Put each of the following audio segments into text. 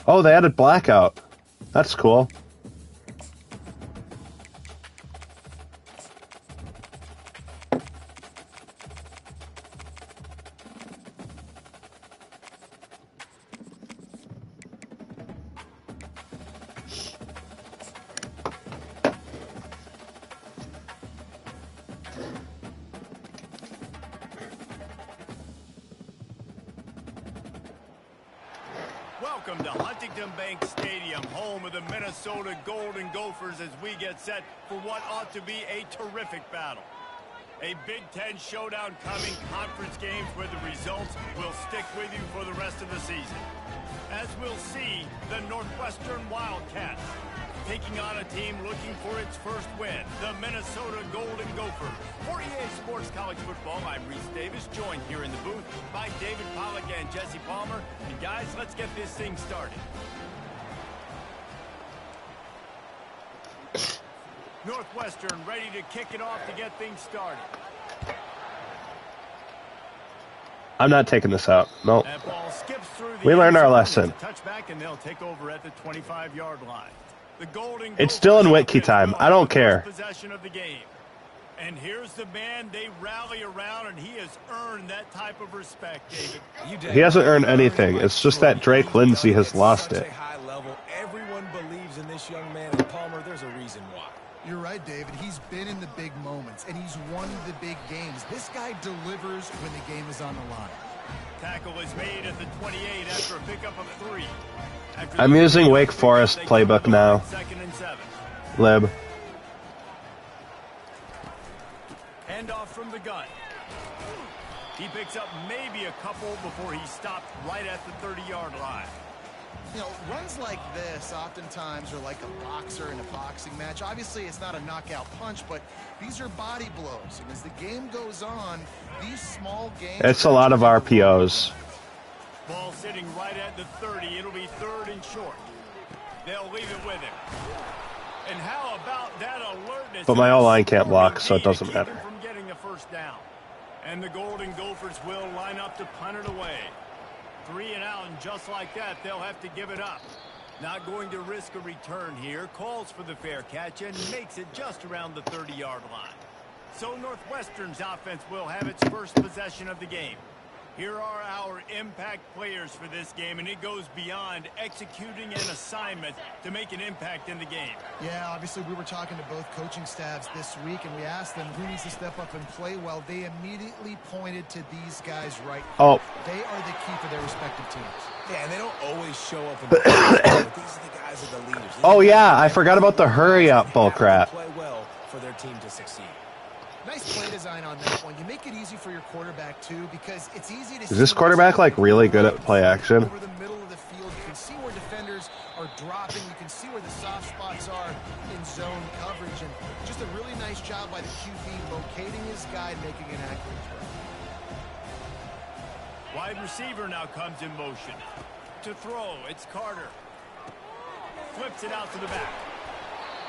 Oh, they added blackout. That's cool. Welcome to Huntington Bank Stadium, home of the Minnesota Golden Gophers, as we get set for what ought to be a terrific battle. A Big Ten showdown coming, conference games where the results will stick with you for the rest of the season. As we'll see, the Northwestern Wildcats taking on a team looking for its first win, the Minnesota Golden Gophers. For EA Sports College Football, I'm Reese Davis, joined here in the booth by David Pollack and Jesse Palmer. And guys, let's get this thing started. Northwestern ready to kick it off to get things started. I'm not taking this out. No. That ball skips through the We learned our end zone. lesson. It's a touchback, and they'll take over at the 25-yard line. The Golden It's still in Gophers Whitkey time. I don't care. Possession of the game. And here's the man they rally around, and he has earned that type of respect, David. He hasn't earned anything. It's just that Drake Lindsay has lost it. High level. Everyone believes in this young man, and Palmer, there's a reason why. You're right, David. He's been in the big moments, and he's won the big games. This guy delivers when the game is on the line. Tackle is made at the 28 after a pickup of 3. I'm using Wake Forest playbook now. 2nd and 7. Lib. Handoff from the gun. He picks up maybe a couple before he stopped right at the 30-yard line. You know, runs like this oftentimes are like a boxer in a boxing match. Obviously, it's not a knockout punch, but these are body blows. And as the game goes on, these small games... It's a lot of RPOs. Ball sitting right at the 30. It'll be 3rd and short. They'll leave it with him. And how about that alertness? But my O-line can't block, so it doesn't matter. From getting a first down. And the Golden Gophers will line up to punt it away. 3 and out, and just like that, they'll have to give it up. Not going to risk a return here. Calls for the fair catch and makes it just around the 30-yard line. So Northwestern's offense will have its first possession of the game. Here are our impact players for this game, and it goes beyond executing an assignment to make an impact in the game. Yeah, obviously we were talking to both coaching staffs this week, and we asked them who needs to step up and play well. They immediately pointed to these guys right here. Oh. They are the key for their respective teams. Yeah, and they don't always show up in the but these are the guys that are the leaders. Oh, yeah. I forgot about the hurry-up bullcrap. Play well for their team to succeed. Nice play design on that one. You make it easy for your quarterback, too, because it's easy to Is this quarterback, like, really good at play action? Over the middle of the field, you can see where defenders are dropping. You can see where the soft spots are in zone coverage. And just a really nice job by the QB locating his guy, making an accurate throw. Wide receiver now comes in motion. To throw, it's Carter. Flips it out to the back.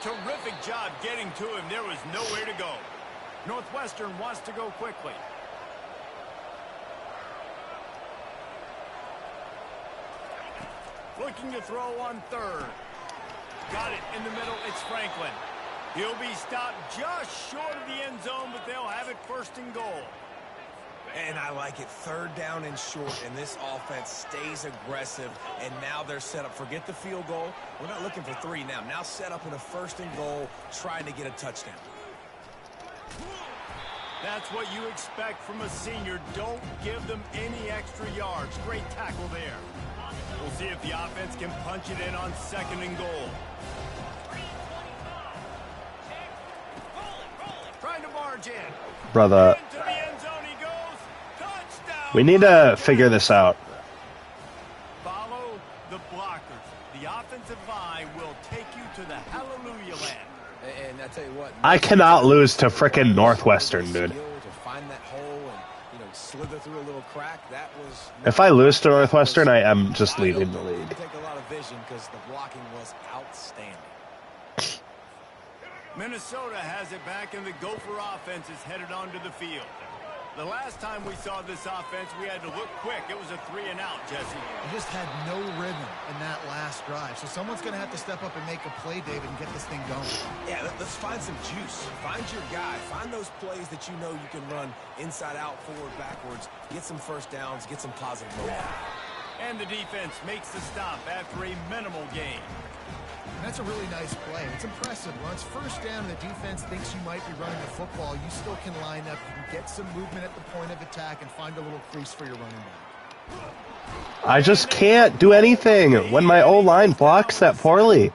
Terrific job getting to him. There was nowhere to go. Northwestern wants to go quickly. Looking to throw on 3rd. Got it in the middle. It's Franklin. He'll be stopped just short of the end zone, but they'll have it 1st and goal. And I like it, 3rd down and short, and this offense stays aggressive, and now they're set up. Forget the field goal. We're not looking for 3 now. Now set up in a 1st and goal, trying to get a touchdown. That's what you expect from a senior. Don't give them any extra yards. Great tackle there. We'll see if the offense can punch it in on 2nd and goal. Trying to barge in. Brother. Into the end zone he goes. Touchdown. We need to figure this out. Follow the blockers. The offensive line will take you to the hallelujah land. And I tell you what, I cannot lose to frickin' Northwestern, dude. To find that hole and slither through a little crack. That was. If I lose to Northwestern, I am just leaving the league. Take a lot of vision because the blocking was outstanding. Minnesota has it back, and the Gopher offense is headed onto the field. The last time we saw this offense, we had to look quick. It was a 3-and-out, Jesse. You just had no rhythm in that last drive. So someone's going to have to step up and make a play, David, and get this thing going. Yeah, let's find some juice. Find your guy. Find those plays that you know you can run inside out, forward, backwards. Get some first downs. Get some positive momentum. And the defense makes the stop after a minimal gain. That's a really nice play. It's impressive. Once first down, the defense thinks you might be running the football. You still can line up. You can get some movement at the point of attack and find a little crease for your running back. I just can't do anything when my O-line blocks that poorly.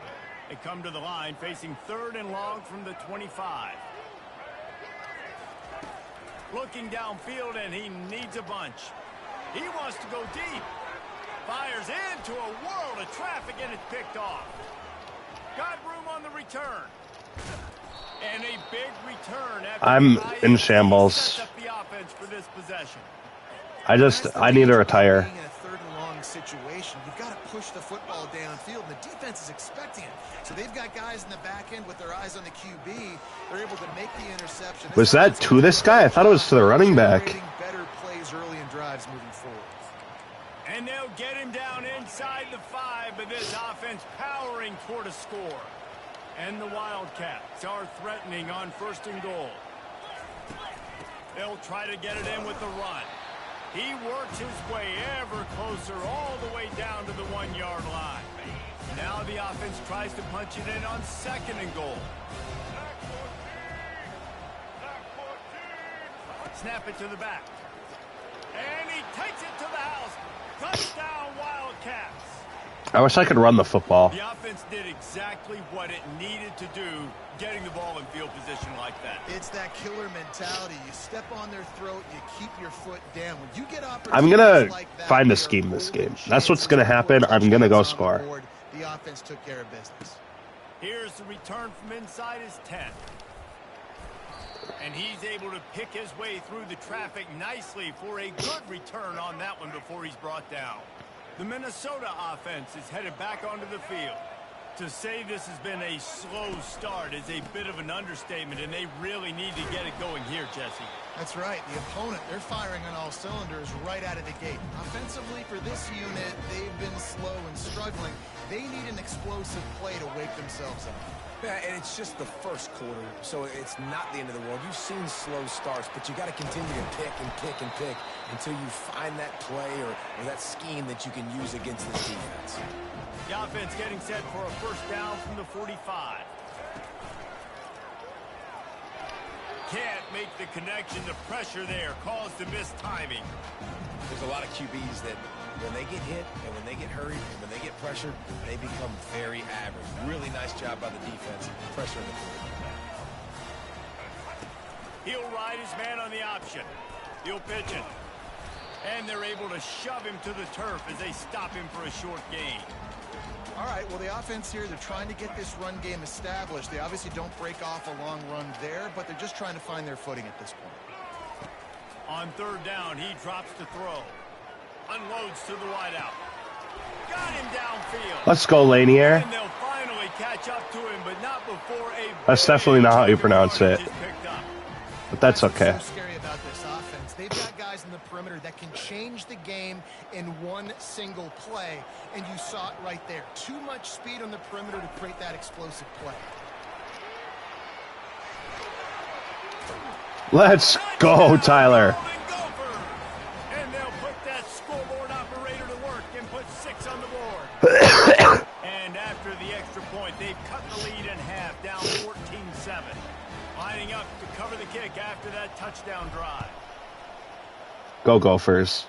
They come to the line facing 3rd and long from the 25. Looking downfield, and he needs a bunch. He wants to go deep. Fires into a world of traffic, and it's picked off. Got room on the return. And a big return. I'm in shambles. The offense for this possession. I need to retire. In a 3rd and long situation, you've got to push the football downfield, and the defense is expecting it. So they've got guys in the back end with their eyes on the QB. They're able to make the interception. Was that to this guy? I thought it was to the running back. Better plays early in drives moving forward. And they'll get him down inside the 5, but this offense powering toward a score. And the Wildcats are threatening on 1st and goal. They'll try to get it in with the run. He works his way ever closer all the way down to the 1-yard line. Now the offense tries to punch it in on 2nd and goal. Snap it to the back. And he takes it to the house. Touchdown, Wildcats. I wish I could run the football. The offense did exactly what it needed to do, getting the ball in field position like that. It's that killer mentality. You step on their throat, you keep your foot down. When you get I'm going to like that, find a scheme this game. That's what's going to happen. I'm going to go score. The offense took care of business. Here's the return from inside his 10. And he's able to pick his way through the traffic nicely for a good return on that one before he's brought down. The Minnesota offense is headed back onto the field. To say this has been a slow start is a bit of an understatement, and they really need to get it going here, Jesse. That's right. The opponent, they're firing on all cylinders right out of the gate. Offensively, for this unit, they've been slow and struggling. They need an explosive play to wake themselves up. Yeah, and it's just the first quarter, so it's not the end of the world. You've seen slow starts, but you got to continue to pick and pick and pick until you find that play or that scheme that you can use against this defense. The offense getting set for a first down from the 45. Can't make the connection. The pressure there caused the missed timing. There's a lot of QBs that when they get hit and when they get hurried and when they get pressured, they become very average. Really nice job by the defense, pressuring the quarterback. He'll ride his man on the option. He'll pitch it. And they're able to shove him to the turf as they stop him for a short gain. All right, well, the offense here, they're trying to get this run game established. They obviously don't break off a long run there, but they're just trying to find their footing at this point. On 3rd down, he drops to throw. Unloads to the wideout. Got him downfield. Let's go, Lanier. And they'll finally catch up to him, but not before a... That's definitely not how you pronounce it. But that's okay. What's so scary about this offense? They've got guys in the perimeter that can change the game in one single play, and you saw it right there. Too much speed on the perimeter to create that explosive play. Let's go, Tyler. And they'll put that scoreboard operator to work and put 6 on the board. And after the extra point, they've cut the lead in half, down 14-7. Lining up to cover the kick after that touchdown drive. Go Gophers.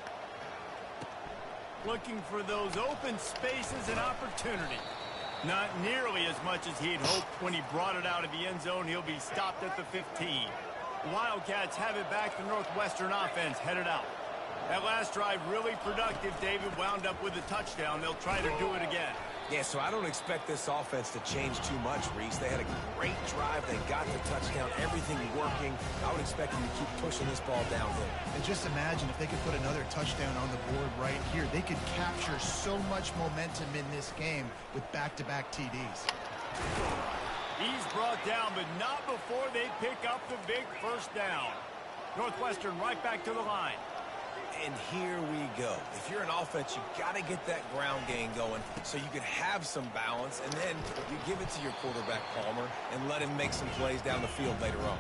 Looking for those open spaces and opportunity. Not nearly as much as he'd hoped when he brought it out of the end zone. He'll be stopped at the 15. Wildcats have it back. The Northwestern offense headed out. That last drive really productive. David wound up with a touchdown. They'll try to do it again. Yeah, so I don't expect this offense to change too much, Reese. They had a great drive. They got the touchdown, everything working. I would expect them to keep pushing this ball downhill. And just imagine if they could put another touchdown on the board right here. They could capture so much momentum in this game with back-to-back TDs. He's brought down, but not before they pick up the big first down. Northwestern right back to the line. And here we go. If you're an offense, you got to get that ground game going so you can have some balance, and then you give it to your quarterback, Palmer, and let him make some plays down the field later on.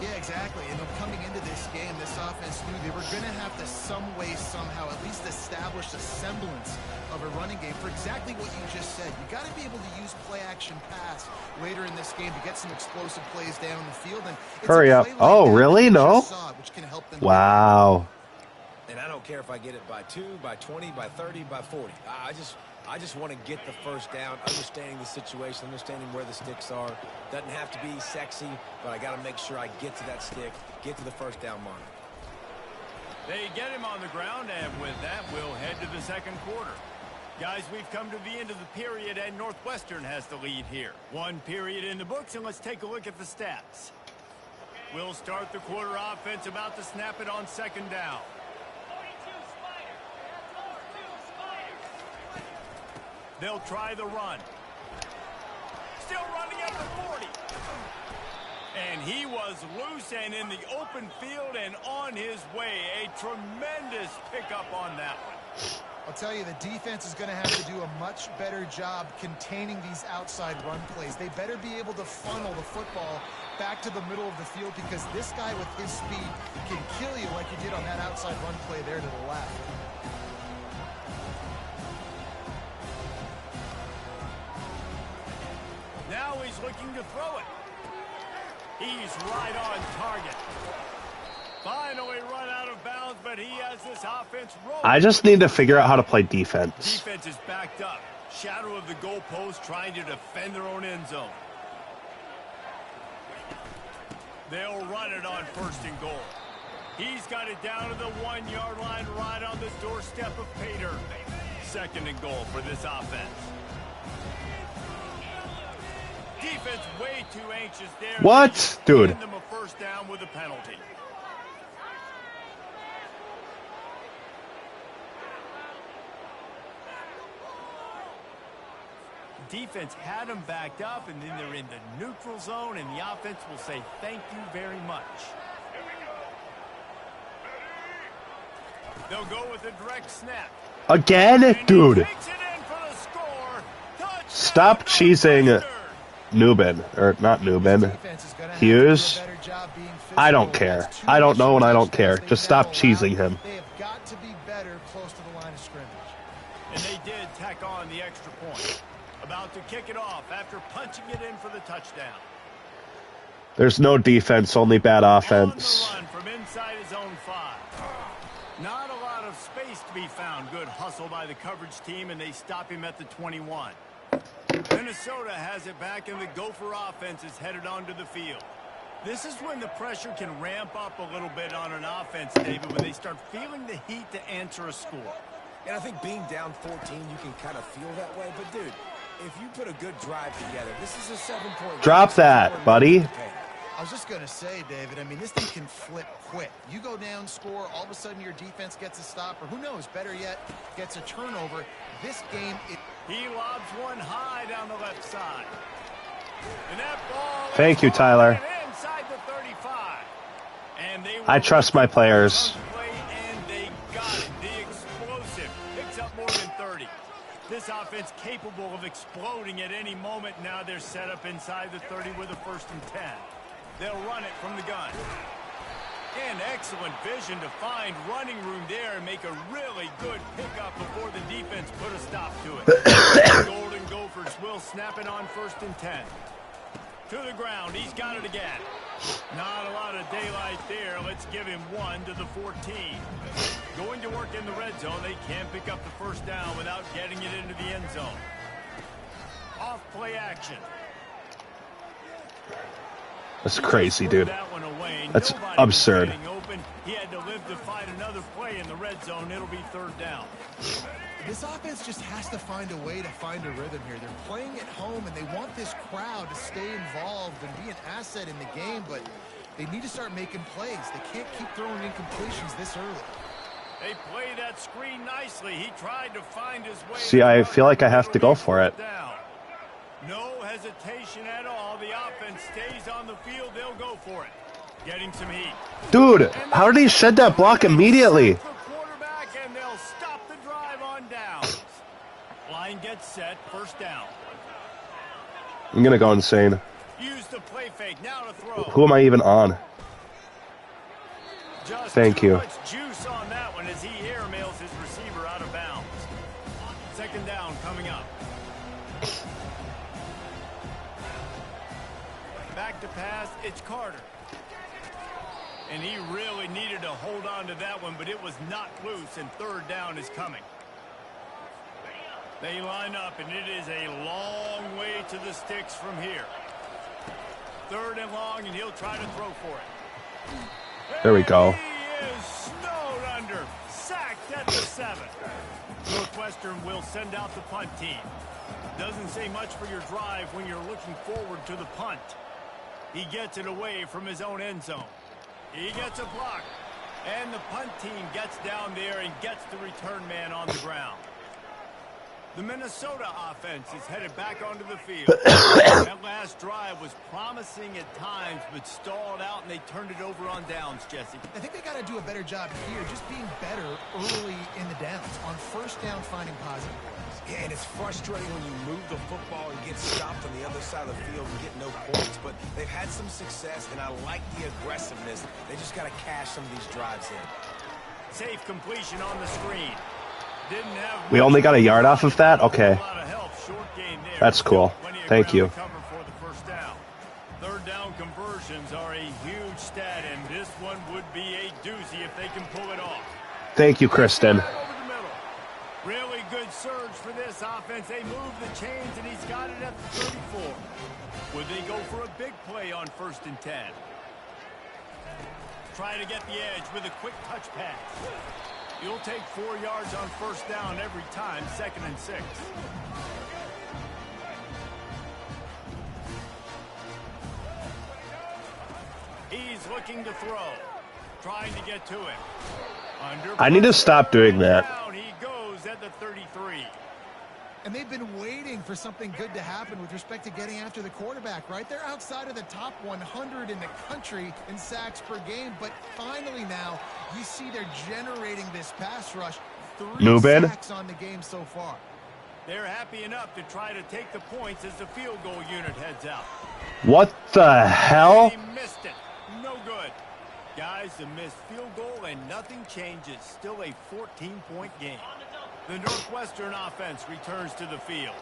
Yeah, exactly. And coming into this game, this offense knew they were going to have to some way, somehow, at least establish a semblance of a running game for exactly what you just said. You got to be able to use play-action pass later in this game to get some explosive plays down the field. And Hurry up. Like Oh, really? No? which can help them. Wow. And I don't care if I get it by 2, by 20, by 30, by 40. I just want to get the first down, understanding the situation, understanding where the sticks are. Doesn't have to be sexy, but I got to make sure I get to that stick, get to the first down mark. They get him on the ground, and with that, we'll head to the second quarter. Guys, we've come to the end of the period, and Northwestern has the lead here. One period in the books, and let's take a look at the stats. We'll start the quarter offense about to snap it on second down. They'll try the run. Still running at the 40. And he was loose and in the open field and on his way. A tremendous pickup on that one. I'll tell you, the defense is going to have to do a much better job containing these outside run plays. They better be able to funnel the football back to the middle of the field, because this guy with his speed can kill you like he did on that outside run play there to the left. Now he's looking to throw it. He's right on target. Finally run out of bounds, but he has this offense rolling. I just need to figure out how to play defense. Defense is backed up. Shadow of the goalpost, trying to defend their own end zone. They'll run it on first and goal. He's got it down to the 1-yard line, right on the doorstep of Pater. Second and goal for this offense. Defense way too anxious there. What? Dude. Hand them a first down with a penalty. Defense had them backed up, and then they're in the neutral zone, and the offense will say thank you very much. They'll go with a direct snap. Again? Dude. Takes it in for the score. Touchdown, Stop cheesing Northwestern. Newbin. Or not Newbin. Hughes. I don't care. I don't know and I don't care. Just stop cheesing him. They have got to be better close to the line of scrimmage. And they did tack on the extra point. About to kick it off after punching it in for the touchdown. There's no defense, only bad offense. On the run from inside his own 5. Not a lot of space to be found. Good hustle by the coverage team, and they stop him at the 21. Minnesota has it back, and the Gopher offense is headed onto the field. This is when the pressure can ramp up a little bit on an offense, David, when they start feeling the heat to answer a score. And I think being down 14, you can kind of feel that way. But, dude, if you put a good drive together, this is a 7-point. Drop that, buddy. I was just going to say, David, I mean, this thing can flip quick. You go down, score, all of a sudden your defense gets a stop, or who knows, better yet, gets a turnover. This game is... He lobs one high down the left side. And that ball Thank you, Tyler. inside the 35. And they I trust my players. And they got it. The explosive picks up more than 30. This offense capable of exploding at any moment. Now they're set up inside the 30 with a 1st and 10. They'll run it from the gun. And excellent vision to find running room there and make a really good pickup before the defense put a stop to it. The Golden Gophers will snap it on 1st and 10. To the ground. He's got it again. Not a lot of daylight there. Let's give him 1 to the 14. Going to work in the red zone. They can't pick up the first down without getting it into the end zone. Off play action. That's crazy, dude. That's absurd. open. He had to live to fight another play in the red zone. It'll be third down. This offense just has to find a way to find a rhythm here. They're playing at home, and they want this crowd to stay involved and be an asset in the game, but they need to start making plays. They can't keep throwing incompletions this early. They play that screen nicely. He tried to find his way. See, I feel like I have to go for it. Down. No hesitation at all. The offense stays on the field. They'll go for it. Getting some heat. Dude, how did he shed that block immediately? The quarterback, and they'll stop the drive on downs. Line gets set. First down. I'm going to go insane. Use the play fake. Now to throw. Who am I even on? Just Thank you. Much juice on that one as he airmails his receiver out of bounds. Second down coming up. Back to pass, it's Carter. And he really needed to hold on to that one, but it was not loose, and third down is coming. They line up, and it is a long way to the sticks from here. Third and long, and he'll try to throw for it. There we go. He is snowed under, sacked at the 7. Northwestern will send out the punt team. Doesn't say much for your drive when you're looking forward to the punt. He gets it away from his own end zone. He gets a block, and the punt team gets down there and gets the return man on the ground. The Minnesota offense is headed back onto the field. That last drive was promising at times, but stalled out, and they turned it over on downs, Jesse. I think they got to do a better job here, just being better early in the downs, on first down finding positive plays. Yeah, and it's frustrating when you move the football and get stopped on the other side of the field and get no points, but they've had some success, and I like the aggressiveness. They just got to cash some of these drives in. Safe completion on the screen. We only got a yard off of that? Okay. That's cool. Thank you. Third down conversions are a huge stat, and this one would be a doozy if they can pull it off. Thank you, Kristen. Really good surge for this offense. They move the chains, and he's got it at the 34. Would they go for a big play on 1st and 10? Try to get the edge with a quick touch pass. You'll take 4 yards on first down every time, 2nd and 6. He's looking to throw, trying to get to it. I need to stop doing that. Down he goes at the 33. And they've been waiting for something good to happen with respect to getting after the quarterback, right? They're outside of the top 100 in the country in sacks per game, but finally now you see they're generating this pass rush. 3 sacks on the game so far. They're happy enough to try to take the points as the field goal unit heads out. What the hell? He missed it. No good. Guys, the missed field goal and nothing changes. Still a 14-point game. The Northwestern offense returns to the field.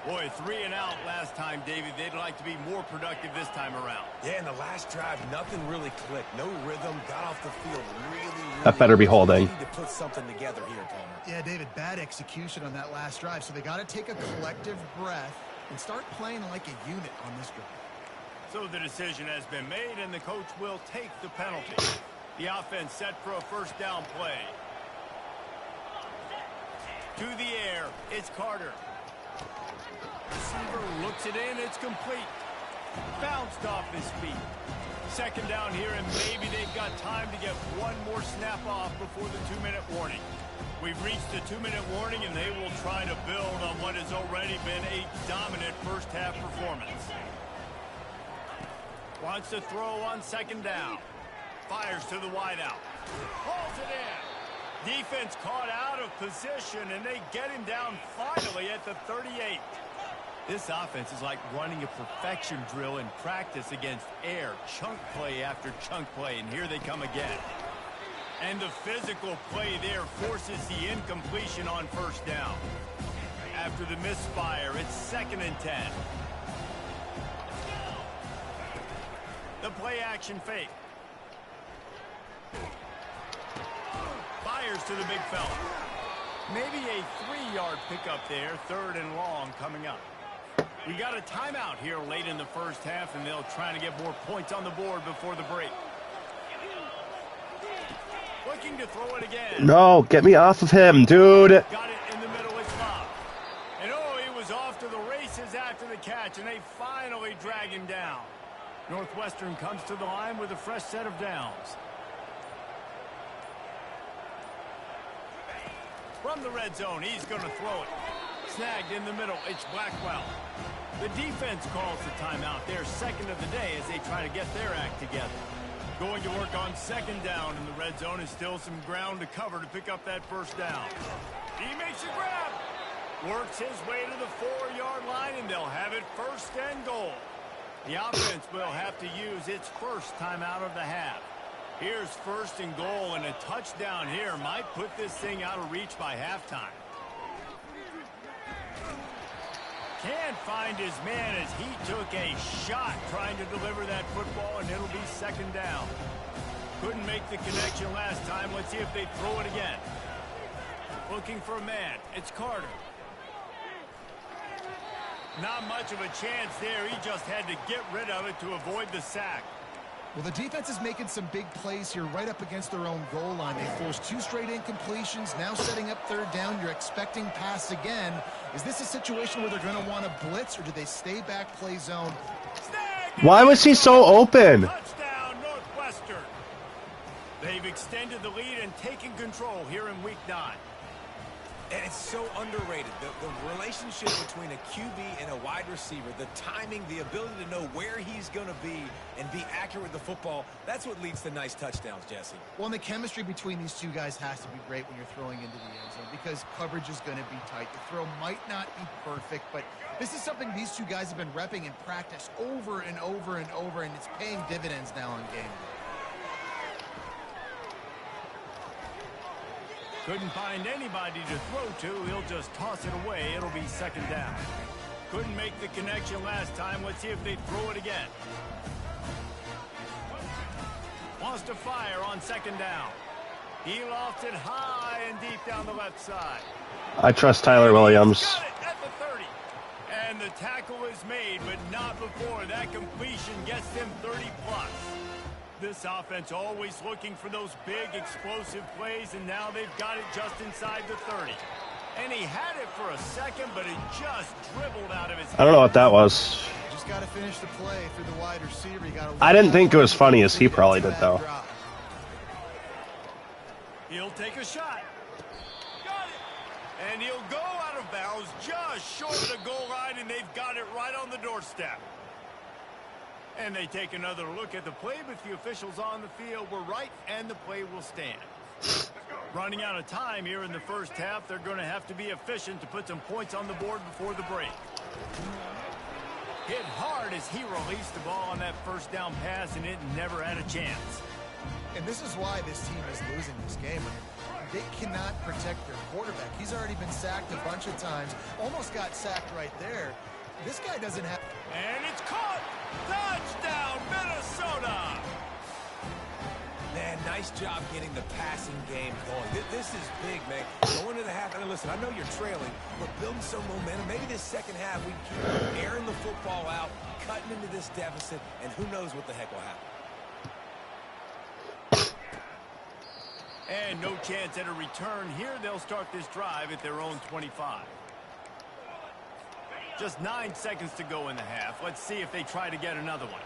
Boy, 3 and out last time, David. They'd like to be more productive this time around. Yeah, in the last drive, nothing really clicked. No rhythm, got off the field really that better be holding. Need to put something together here, Palmer. Yeah, David, bad execution on that last drive, so they got to take a collective breath and start playing like a unit on this drive. So the decision has been made, and the coach will take the penalty. The offense set for a first down play. To the air, it's Carter. Receiver looks it in, it's complete. Bounced off his feet. Second down here, and maybe they've got time to get one more snap off before the 2-minute warning. We've reached the 2-minute warning, and they will try to build on what has already been a dominant first-half performance. Wants to throw on second down. Fires to the wideout. Pulls it in. Defense caught out of position, and they get him down finally at the 38. This offense is like running a perfection drill in practice against air. Chunk play after chunk play, and here they come again. And the physical play there forces the incompletion on first down. After the misfire, it's 2nd and 10. The play action fake. Fires to the big fella. Maybe a 3-yard pickup there. 3rd and long coming up. We got a timeout here late in the first half, and they'll try to get more points on the board before the break. looking to throw it again. No, get me off of him, dude. Got it in the middle, it's Bob. And he was off to the races after the catch, and they finally drag him down. Northwestern comes to the line with a fresh set of downs. From the red zone, he's going to throw it. Snagged in the middle, it's Blackwell. The defense calls the timeout, their second of the day as they try to get their act together. Going to work on second down in the red zone is still some ground to cover to pick up that first down. He makes a grab. Works his way to the 4-yard line, and they'll have it first and goal. The offense will have to use its first timeout of the half. Here's first and goal, and a touchdown here might put this thing out of reach by halftime. Can't find his man as he took a shot trying to deliver that football, and it'll be second down. Couldn't make the connection last time. Let's see if they throw it again. Looking for a man. It's Carter. Not much of a chance there. He just had to get rid of it to avoid the sack. Well, the defense is making some big plays here right up against their own goal line. They forced 2 straight incompletions, now setting up third down. You're expecting pass again. Is this a situation where they're going to want to blitz, or do they stay back, play zone? Why was he so open? Touchdown, Northwestern. They've extended the lead and taken control here in Week 9. And it's so underrated. The relationship between a QB and a wide receiver, the timing, the ability to know where he's going to be and be accurate with the football, that's what leads to nice touchdowns, Jesse. Well, and the chemistry between these two guys has to be great when you're throwing into the end zone because coverage is going to be tight. The throw might not be perfect, but this is something these two guys have been repping in practice over and over and over, and it's paying dividends now on game day. Couldn't find anybody to throw to. He'll just toss it away. It'll be second down. Couldn't make the connection last time. Let's see if they throw it again. Wants to fire on second down. He lost it high and deep down the left side. I trust Tyler Williams. Got it at the 30. And the tackle is made, but not before that completion gets them 30-plus. This offense always looking for those big, explosive plays, and now they've got it just inside the 30. And he had it for a second, but it just dribbled out of his hand. I don't know what that was. Just got to finish the play through the wide receiver. You gotta I didn't think it was funny as he probably did, though. He'll take a shot. Got it. And he'll go out of bounds just short of the goal line, and they've got it right on the doorstep. And they take another look at the play, but the officials on the field were right, and the play will stand. Running out of time here in the first half, they're going to have to be efficient to put some points on the board before the break. Hit hard as he released the ball on that first down pass, and it never had a chance. And this is why this team is losing this game. They cannot protect their quarterback. He's already been sacked a bunch of times, almost got sacked right there. This guy doesn't have... And it's caught! Touchdown, Minnesota! Man, nice job getting the passing game going. This is big, man. Going to the half, and listen, I know you're trailing, but building some momentum. Maybe this second half we can keep airing the football out, cutting into this deficit, and who knows what the heck will happen. And no chance at a return here. They'll start this drive at their own 25. Just 9 seconds to go in the half. Let's see if they try to get another one.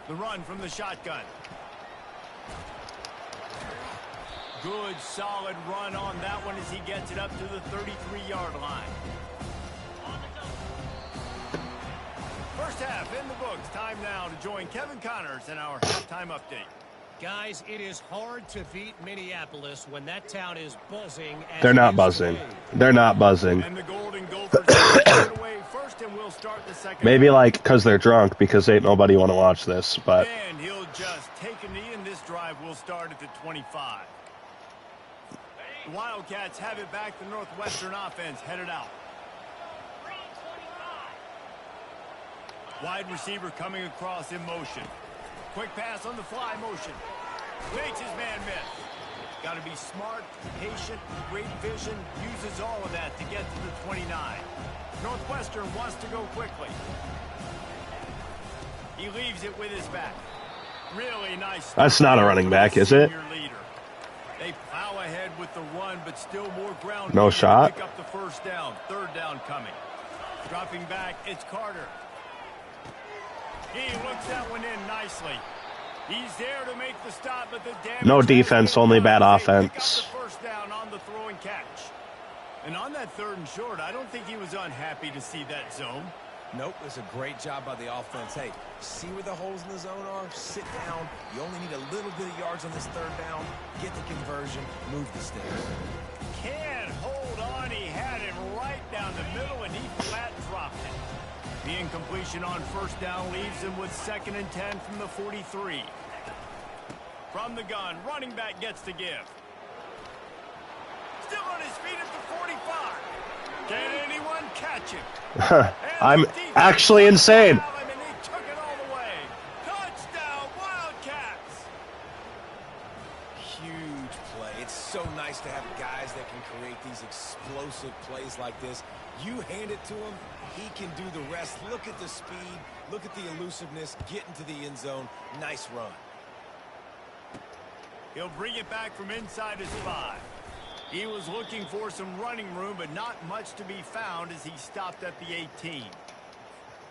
The run from the shotgun. Good, solid run on that one as he gets it up to the 33-yard line. First half in the books. Time now to join Kevin Connors in our halftime update. Guys, it is hard to beat Minneapolis when that town is buzzing. They're not buzzing. They're not buzzing. And the Golden Gophers get away first, and we'll start the second. Maybe like because they're drunk, because ain't nobody want to watch this. But and he'll just take a knee, and this drive will start at the 25. The Wildcats have it back. The Northwestern offense headed out. Wide receiver coming across in motion. Quick pass on the fly motion. Makes his man miss. Got to be smart, patient, great vision. Uses all of that to get to the 29. Northwestern wants to go quickly. He leaves it with his back. Really nice. That's not a running back, is it? They plow ahead with the run, but still more ground. No shot. Pick up the first down. Third down coming. Dropping back, it's Carter. He looks that one in nicely. He's there to make the stop, but the damage. No defense, only bad offense. Pick up the first down on the throw and catch. And on that third and short, I don't think he was unhappy to see that zone. Nope, it's a great job by the offense. Hey, see where the holes in the zone are? Sit down. You only need a little bit of yards on this third down. Get the conversion. Move the sticks. Can't hold on. He had it right down the middle, and he flat dropped it. The incompletion on first down leaves him with 2nd and 10 from the 43. From the gun, running back gets to give. Still on his feet at the 45. Can anyone catch him? I'm actually insane. And he took it all the way. Touchdown, Wildcats. Huge play. It's so nice to have guys that can create these explosive plays like this. You hand it to him, he can do the rest. Look at the speed. Look at the elusiveness. Get into the end zone. Nice run. He'll bring it back from inside his 5. He was looking for some running room, but not much to be found as he stopped at the 18.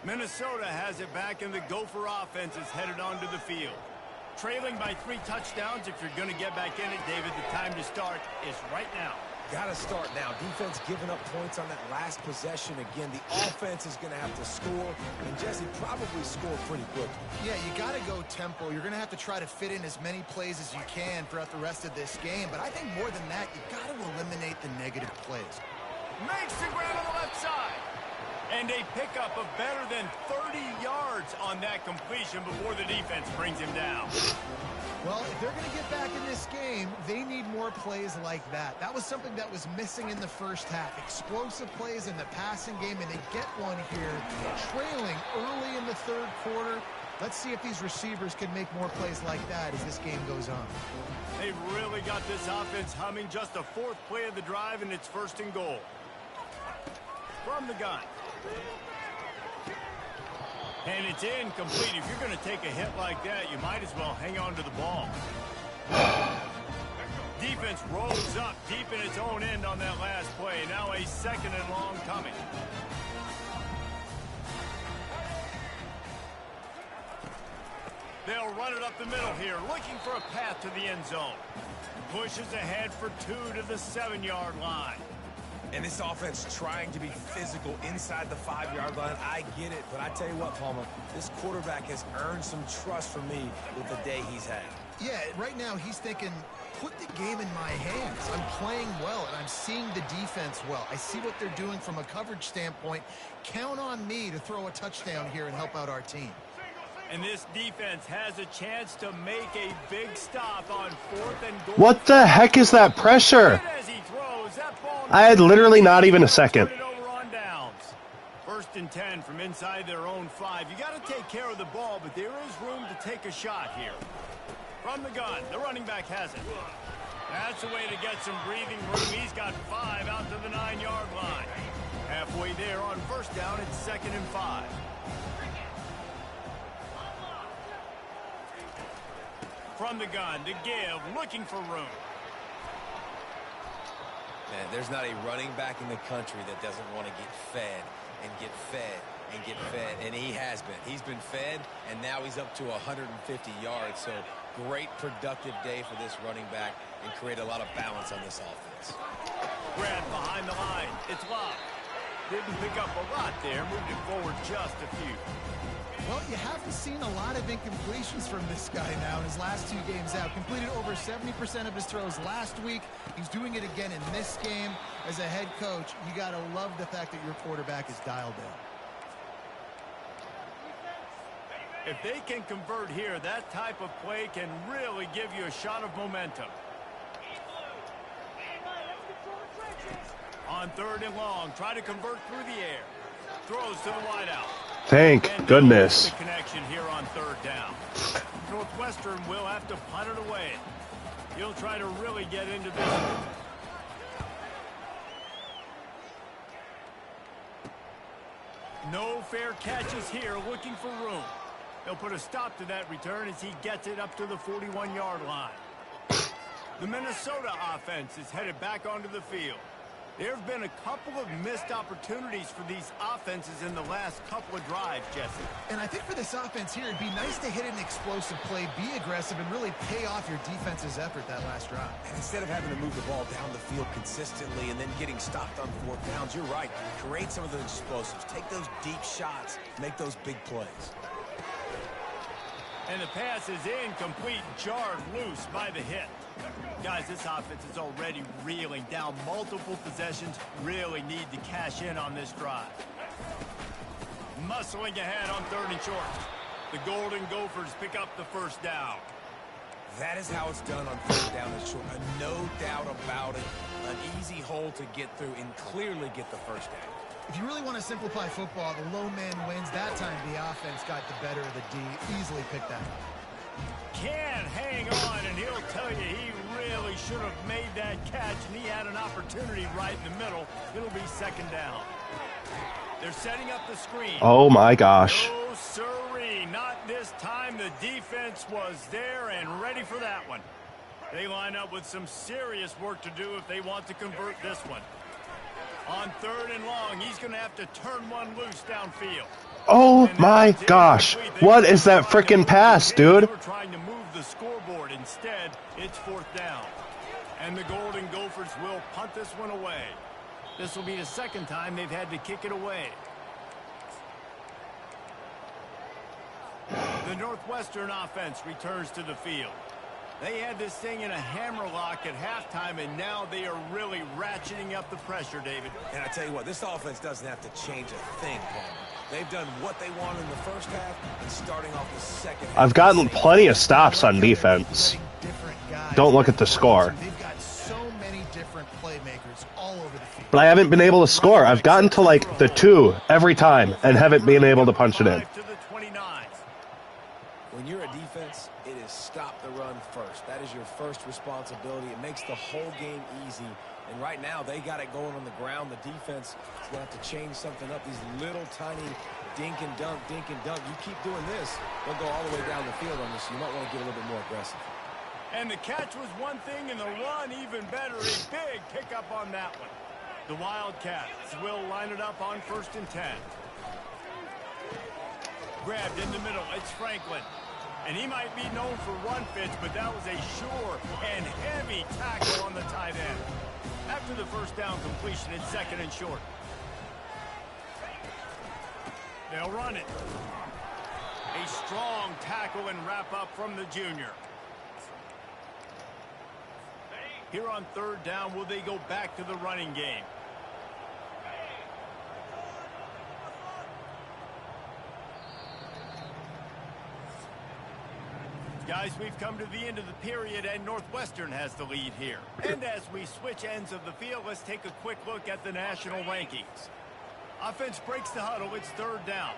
Minnesota has it back, and the Gopher offense is headed onto the field. Trailing by 3 touchdowns. If you're going to get back in it, David, the time to start is right now. Got to start now. Defense giving up points on that last possession. Again, the offense is going to have to score, and Jesse probably score pretty quickly. Yeah, you got to go tempo. You're going to have to try to fit in as many plays as you can throughout the rest of this game. But I think more than that, you got to eliminate the negative plays. Makes the grab on the left side. And a pickup of better than 30 yards on that completion before the defense brings him down. Well, if they're going to get back in this game, they need more plays like that. That was something that was missing in the first half. Explosive plays in the passing game, and they get one here, trailing early in the third quarter. Let's see if these receivers can make more plays like that as this game goes on. They've really got this offense humming. Just a 4th play of the drive, and it's 1st and goal. From the gun. And it's incomplete. If you're going to take a hit like that, you might as well hang on to the ball. Defense rolls up deep in its own end on that last play. Now a 2nd and long coming. They'll run it up the middle here, looking for a path to the end zone. Pushes ahead for 2 to the 7-yard line. And this offense trying to be physical inside the 5-yard line. I get it, but I tell you what, Palmer, this quarterback has earned some trust from me with the day he's had. Yeah, right now he's thinking, put the game in my hands. I'm playing well, and I'm seeing the defense well. I see what they're doing from a coverage standpoint. Count on me to throw a touchdown here and help out our team. And this defense has a chance to make a big stop on 4th and goal. What the heck is that pressure? I had literally not even a second. 1st and 10 from inside their own 5. You got to take care of the ball, but there is room to take a shot here. From the gun, the running back has it. That's a way to get some breathing room. He's got 5 out to the 9-yard line. Halfway there on 1st down, it's 2nd and 5. From the gun to give, looking for room. Man, there's not a running back in the country that doesn't want to get fed and get fed and get fed, and he has been. He's been fed, and now he's up to 150 yards, so great productive day for this running back and create a lot of balance on this offense. Grab behind the line. It's locked. Didn't pick up a lot there, moved it forward just a few. Well, you haven't seen a lot of incompletions from this guy now in his last 2 games out. Completed over 70% of his throws last week. He's doing it again in this game. As a head coach, you got to love the fact that your quarterback is dialed in. If they can convert here, that type of play can really give you a shot of momentum. On 3rd and long, try to convert through the air. Throws to the wideout. Thank goodness. Connection here on 3rd down. Northwestern will have to punt it away. He'll try to really get into this one. No fair catches here, looking for room. He'll put a stop to that return as he gets it up to the 41-yard line. The Minnesota offense is headed back onto the field. There have been a couple of missed opportunities for these offenses in the last couple of drives, Jesse. And I think for this offense here, it'd be nice to hit an explosive play, be aggressive, and really pay off your defense's effort that last drive. And instead of having to move the ball down the field consistently and then getting stopped on 4th downs, you're right. Create some of those explosives. Take those deep shots. Make those big plays. And the pass is incomplete, jarred loose by the hit. Guys, this offense is already reeling down multiple possessions. Really need to cash in on this drive. Muscling ahead on 3rd and short. The Golden Gophers pick up the first down. That is how it's done on 3rd down and short. No doubt about it. An easy hole to get through and clearly get the first down. If you really want to simplify football, the low man wins. That time the offense got the better of the D. Easily picked that up. Can hang on, and he'll tell you he really should have made that catch, and he had an opportunity right in the middle. It'll be 2nd down. They're setting up the screen. Oh, my gosh. No, sirree. Not this time. The defense was there and ready for that one. They line up with some serious work to do if they want to convert this one. On 3rd and long, he's going to have to turn one loose downfield. Oh my gosh. What is that freaking pass, dude? They were trying to move the scoreboard. Instead, it's 4th down. And the Golden Gophers will punt this one away. This will be the 2nd time they've had to kick it away. The Northwestern offense returns to the field. They had this thing in a hammerlock at halftime, and now they are really ratcheting up the pressure, David. And I tell you what, this offense doesn't have to change a thing, Paul. They've done what they wanted in the first half and starting off the second half. I've gotten plenty of stops on defense. Don't look at the score. They've got so many different playmakers all over the field. But I haven't been able to score. I've gotten to like the 2 every time and haven't been able to punch it in. When you're a defense, it is stop the run first. That is your first responsibility. It makes the whole game easy. And right now, they got it going on the ground. The defense is going to have to change something up. These little tiny dink and dunk, dink and dunk. You keep doing this, they'll go all the way down the field on this. You might want to get a little bit more aggressive. And the catch was one thing, and the run even better. A big pickup on that one. The Wildcats will line it up on 1st and 10. Grabbed in the middle. It's Franklin. And he might be known for run fits, but that was a sure and heavy tackle on the tight end. After the 1st down completion, it's 2nd and short. They'll run it. A strong tackle and wrap up from the junior. Here on 3rd down, will they go back to the running game? Guys, we've come to the end of the period, and Northwestern has the lead here. And as we switch ends of the field, let's take a quick look at the national rankings. Offense breaks the huddle. It's 3rd down.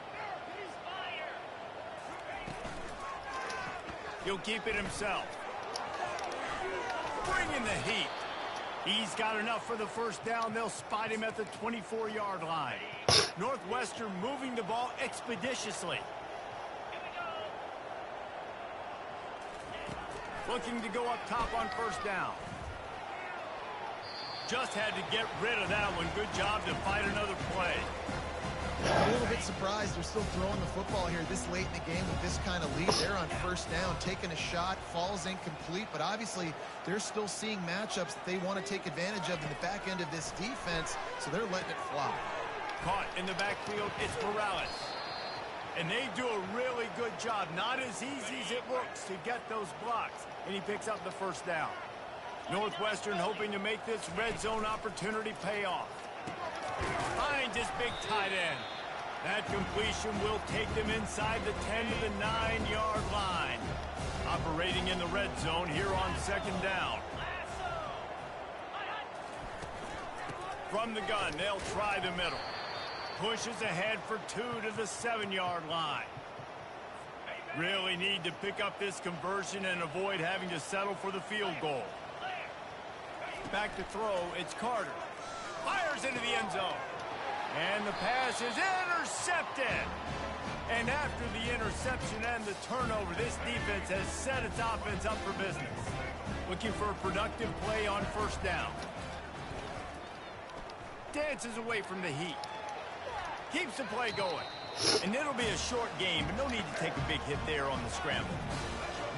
He'll keep it himself. Bringing the heat. He's got enough for the 1st down. They'll spot him at the 24-yard line. Northwestern moving the ball expeditiously. Looking to go up top on 1st down. Just had to get rid of that one. Good job to fight another play. A little bit surprised they're still throwing the football here this late in the game with this kind of lead. They're on 1st down, taking a shot, falls incomplete, but obviously they're still seeing matchups that they want to take advantage of in the back end of this defense, so they're letting it fly. Caught in the backfield, it's Morales. And they do a really good job. Not as easy as it looks to get those blocks. And he picks up the 1st down. Northwestern hoping to make this red zone opportunity pay off. Finds his big tight end. That completion will take them inside the 10 to the 9-yard line. Operating in the red zone here on 2nd down. From the gun, they'll try the middle. Pushes ahead for 2 to the 7-yard line. Really need to pick up this conversion and avoid having to settle for the field goal. Back to throw, it's Carter. Fires into the end zone. And the pass is intercepted. And after the interception and the turnover, this defense has set its offense up for business. Looking for a productive play on first down. Dances away from the heat. Keeps the play going. And it'll be a short game, but no need to take a big hit there on the scramble.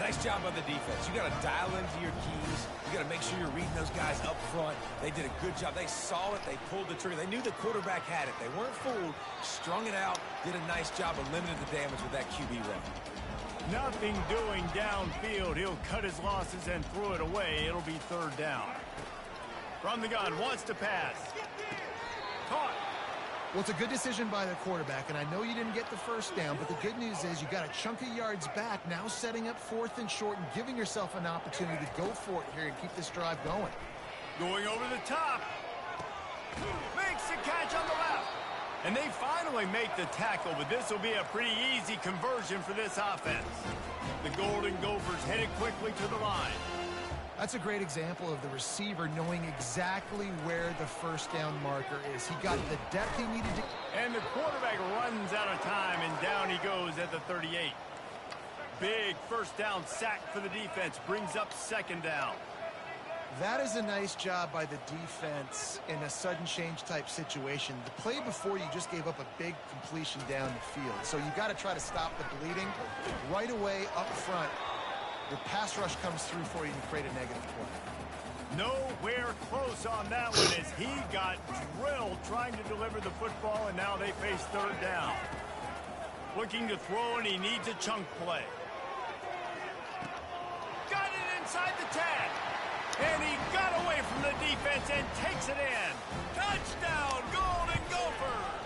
Nice job by the defense. You got to dial into your keys. You got to make sure you're reading those guys up front. They did a good job. They saw it. They pulled the trigger. They knew the quarterback had it. They weren't fooled. Strung it out. Did a nice job of limiting the damage with that QB run. Nothing doing downfield. He'll cut his losses and throw it away. It'll be third down. From the gun, wants to pass. Caught. Well, it's a good decision by the quarterback, and I know you didn't get the first down, but the good news is you got a chunk of yards back, now setting up 4th and short and giving yourself an opportunity to go for it here and keep this drive going. Going over the top. Makes the catch on the left. And they finally make the tackle, but this will be a pretty easy conversion for this offense. The Golden Gophers headed quickly to the line. That's a great example of the receiver knowing exactly where the first down marker is. He got the depth he needed to. And the quarterback runs out of time, and down he goes at the 38. Big first down sack for the defense, brings up second down. That is a nice job by the defense in a sudden change type situation. The play before you just gave up a big completion down the field. So you got to try to stop the bleeding right away up front. The pass rush comes through for you and create a negative play. Nowhere close on that one as he got drilled trying to deliver the football, and now they face third down. Looking to throw, and he needs a chunk play. Got it inside the 10. And he got away from the defense and takes it in. Touchdown, Golden Gophers!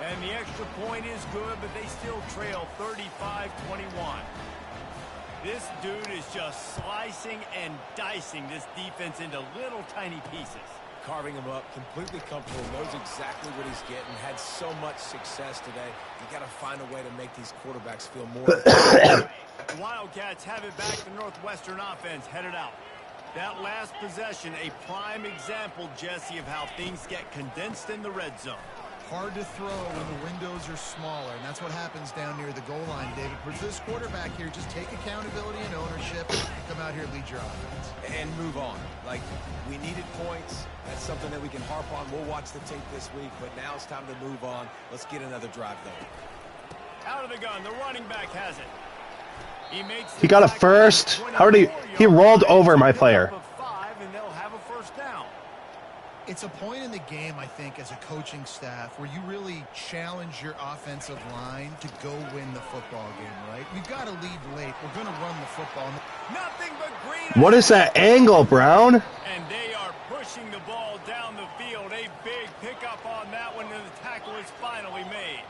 And the extra point is good, but they still trail 35-21. This dude is just slicing and dicing this defense into little tiny pieces. Carving him up, completely comfortable, knows exactly what he's getting, had so much success today. You got to find a way to make these quarterbacks feel more. The Wildcats have it back. The Northwestern offense headed out. That last possession, a prime example, Jesse, of how things get condensed in the red zone. Hard to throw when the windows are smaller, and that's what happens down near the goal line, David. For this quarterback here, just take accountability and ownership, come out here and lead your offense. And move on. Like, we needed points. That's something that we can harp on. We'll watch the tape this week, but now it's time to move on. Let's get another drive going. Out of the gun, the running back has it. He got a first. How did he rolled over my player. And they'll have a first down. It's a point in the game, I think, as a coaching staff where you really challenge your offensive line to go win the football game, right? We've got to lead late. We're going to run the football. Nothing but green. What is that angle, Brown? And they are pushing the ball down the field. A big pickup on that one, and the tackle is finally made.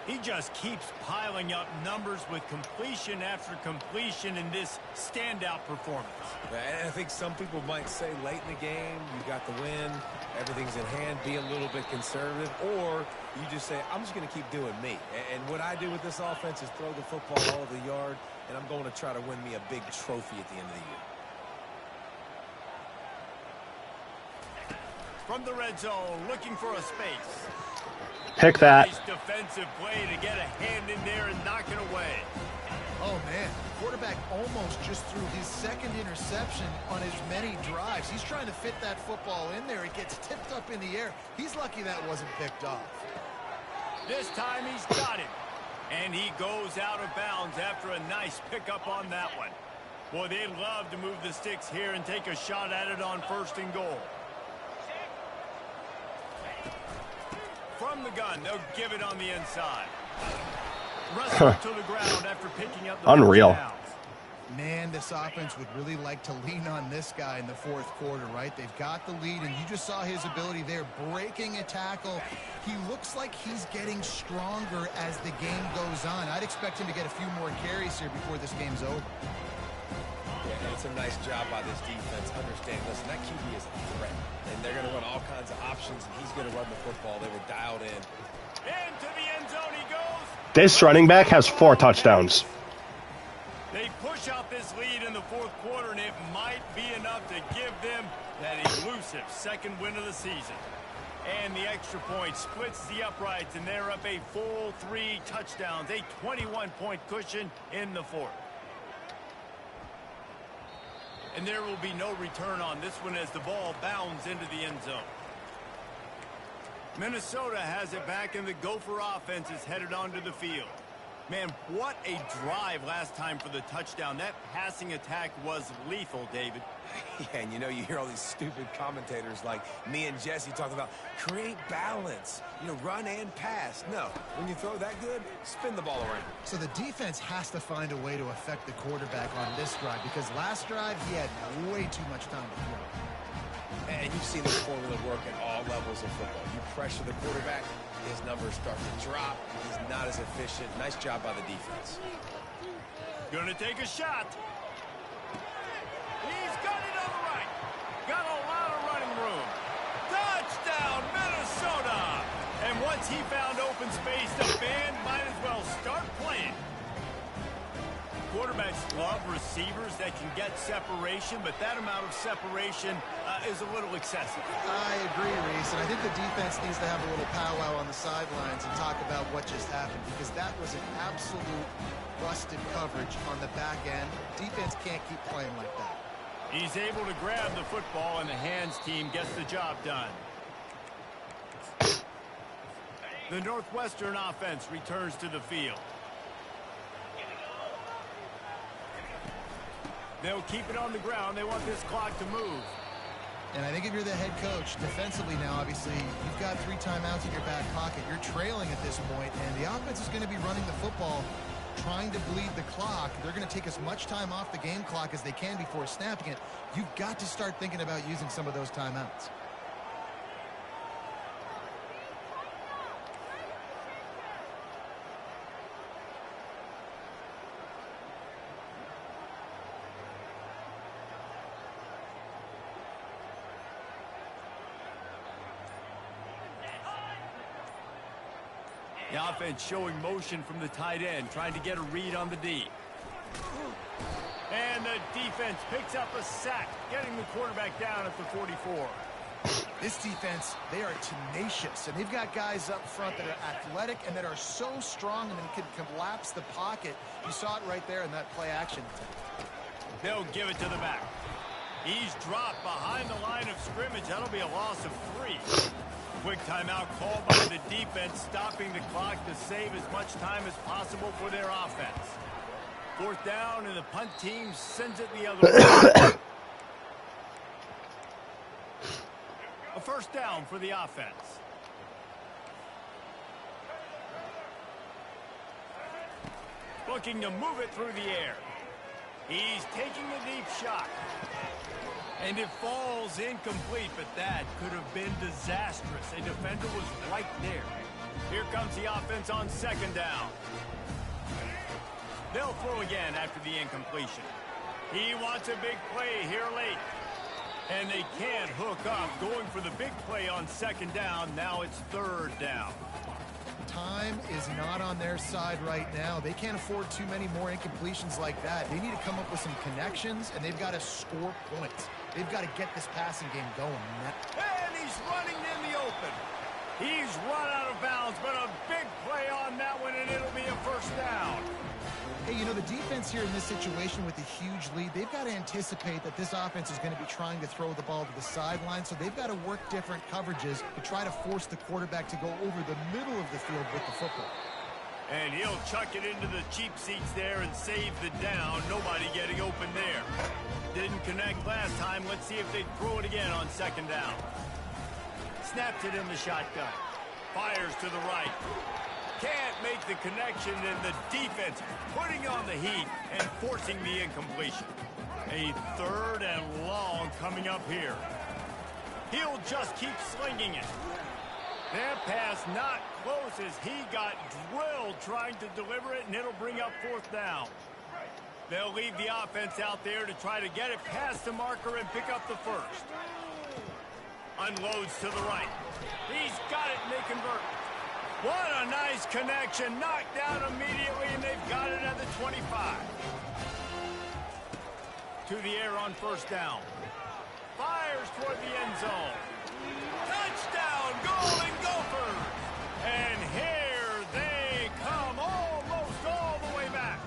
He just keeps piling up numbers with completion after completion in this standout performance. And I think some people might say late in the game, you got the win, everything's in hand, be a little bit conservative, or you just say, I'm just going to keep doing me. And what I do with this offense is throw the football all over the yard, and I'm going to try to win me a big trophy at the end of the year. From the red zone, looking for a space. Pick that. Nice defensive play to get a hand in there and knock it away. Oh, man. Quarterback almost just threw his second interception on as many drives. He's trying to fit that football in there. It gets tipped up in the air. He's lucky that wasn't picked off. This time he's got him. And he goes out of bounds after a nice pickup on that one. Boy, they'd love to move the sticks here and take a shot at it on first and goal. From the gun, they'll give it on the inside. Wrestle to the ground after picking up the unreal. Man, this offense would really like to lean on this guy in the fourth quarter, right? They've got the lead, and you just saw his ability there, breaking a tackle. He looks like he's getting stronger as the game goes on. I'd expect him to get a few more carries here before this game's over. Yeah, and it's a nice job by this defense. Understand, listen, that QB is a threat. And they're going to run all kinds of options, and he's going to run the football. They were dialed in. Into the end zone he goes. This running back has 4 touchdowns. They push out this lead in the fourth quarter, and it might be enough to give them that elusive second win of the season. And the extra point splits the uprights, and they're up a full 3 touchdowns, a 21-point cushion in the fourth. And there will be no return on this one as the ball bounds into the end zone. Minnesota has it back, and the Gopher offense is headed onto the field. Man, what a drive last time for the touchdown. That passing attack was lethal, David. Yeah, and you know, you hear all these stupid commentators like me and Jesse talking about create balance, you know, run and pass. No, when you throw that good, spin the ball around. So the defense has to find a way to affect the quarterback on this drive, because last drive he had way too much time to throw. And you've seen this formula work at all levels of football. You pressure the quarterback, his numbers start to drop. He's not as efficient. Nice job by the defense. Gonna take a shot. He's got it on the right. Got a lot of running room. Touchdown, Minnesota! And once he found open space, the band might as well start playing. Quarterbacks love receivers that can get separation, but that amount of separation is a little excessive. I agree, Reese, and I think the defense needs to have a little powwow on the sidelines and talk about what just happened, because that was an absolute busted coverage on the back end. Defense can't keep playing like that. He's able to grab the football, and the hands team gets the job done. The Northwestern offense returns to the field. They'll keep it on the ground. They want this clock to move. And I think if you're the head coach, defensively now, obviously, you've got 3 timeouts in your back pocket. You're trailing at this point, and the offense is going to be running the football, trying to bleed the clock. They're going to take as much time off the game clock as they can before snapping it. You've got to start thinking about using some of those timeouts. The offense showing motion from the tight end, trying to get a read on the D. And the defense picks up a sack, getting the quarterback down at the 44. This defense, they are tenacious, and they've got guys up front that are athletic and that are so strong and can collapse the pocket. You saw it right there in that play action attempt. They'll give it to the back. He's dropped behind the line of scrimmage. That'll be a loss of 3. Quick timeout called by the defense, stopping the clock to save as much time as possible for their offense. 4th down, and the punt team sends it the other way. A 1st down for the offense. Looking to move it through the air. He's taking a deep shot. And it falls incomplete, but that could have been disastrous. A defender was right there. Here comes the offense on 2nd down. They'll throw again after the incompletion. He wants a big play here late. And they can't hook up, going for the big play on 2nd down. Now it's 3rd down. Time is not on their side right now. They can't afford too many more incompletions like that. They need to come up with some connections, and they've got to score points. They've got to get this passing game going. And he's running in the open. He's run out of bounds, but a big play on that one, and it'll be a 1st down. Hey, you know, the defense here in this situation with a huge lead, they've got to anticipate that this offense is going to be trying to throw the ball to the sideline, so they've got to work different coverages to try to force the quarterback to go over the middle of the field with the football. And he'll chuck it into the cheap seats there and save the down. Nobody getting open there. Didn't connect last time. Let's see if they throw it again on 2nd down. Snaps it in the shotgun. Fires to the right. Can't make the connection, and the defense putting on the heat and forcing the incompletion. A 3rd and long coming up here. He'll just keep slinging it. That pass not close as he got drilled trying to deliver it, and it'll bring up 4th down. They'll leave the offense out there to try to get it past the marker and pick up the 1st. Unloads to the right. He's got it, and they convert. What a nice connection. Knocked down immediately, and they've got it at the 25. To the air on 1st down. Fires toward the end zone. Touchdown, go And here they come, almost all the way back.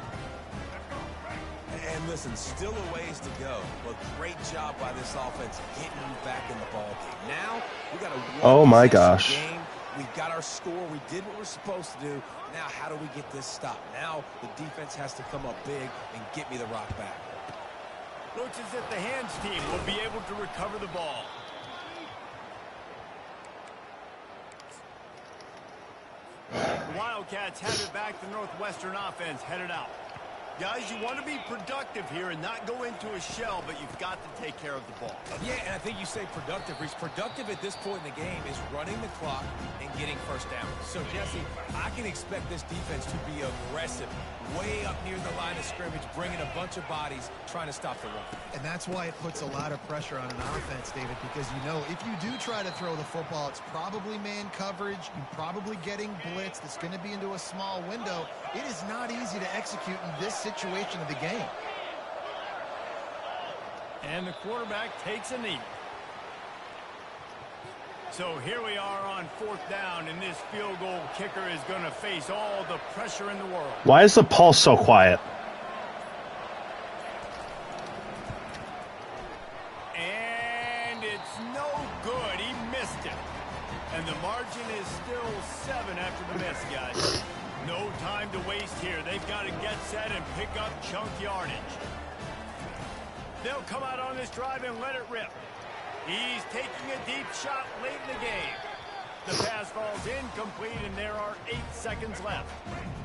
And listen, still a ways to go, but great job by this offense getting you back in the ball game. Now, we got a Oh my gosh. game. We got our score. We did what we're supposed to do. Now, how do we get this stopped? Now, the defense has to come up big and get me the rock back. Looks as if the hands team will be able to recover the ball. The Wildcats have it back. The Northwestern offense headed out. Guys, you want to be productive here and not go into a shell, but you've got to take care of the ball. Yeah, and I think you say productive. Reese, productive at this point in the game is running the clock and getting first down. So, Jesse, I can expect this defense to be aggressive, way up near the line of scrimmage, bringing a bunch of bodies, trying to stop the run. And that's why it puts a lot of pressure on an offense, David, because you know if you do try to throw the football, it's probably man coverage. You're probably getting blitz. That's going to be into a small window. It is not easy to execute in this situation of the game. And the quarterback takes a knee. So here we are on 4th down, and this field goal kicker is going to face all the pressure in the world. Why is the pulse so quiet? And it's no good. He missed it. And the margin is still 7 after the miss, guys. No time to waste here. They've got to get set and pick up chunk yardage. They'll come out on this drive and let it rip. He's taking a deep shot late in the game. The pass falls incomplete, and there are 8 seconds left.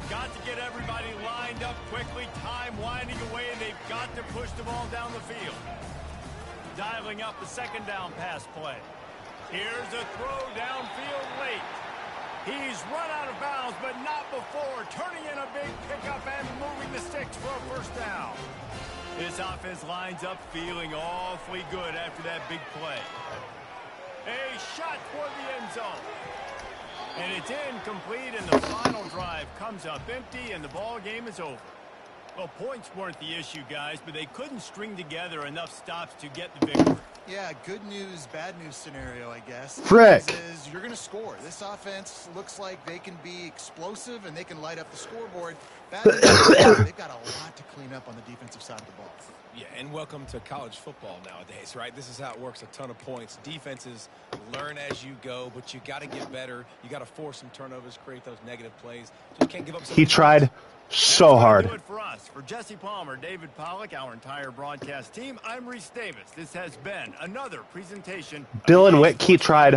Got to get everybody lined up quickly. Time winding away, and they've got to push the ball down the field. Dialing up the 2nd down pass play. Here's a throw downfield late. He's run out of bounds, but not before. Turning in a big pickup and moving the sticks for a 1st down. This offense lines up feeling awfully good after that big play. A shot toward the end zone. And it's incomplete, and the final drive comes up empty, and the ball game is over. Well, points weren't the issue, guys, but they couldn't string together enough stops to get the victory. Yeah, good news, bad news scenario, I guess. Frick. Is you're going to score. This offense looks like they can be explosive and they can light up the scoreboard. Bad news, they've got a lot to clean up on the defensive side of the ball. Yeah, and welcome to college football nowadays, right? This is how it works, a ton of points. Defenses learn as you go, but you got to get better. You got to force some turnovers, create those negative plays. Just can't give up. He tried so hard. Do it for us. For Jesse Palmer, David Pollack, our entire broadcast team, I'm Reese Davis. This has been another presentation. Dylan Witt, he tried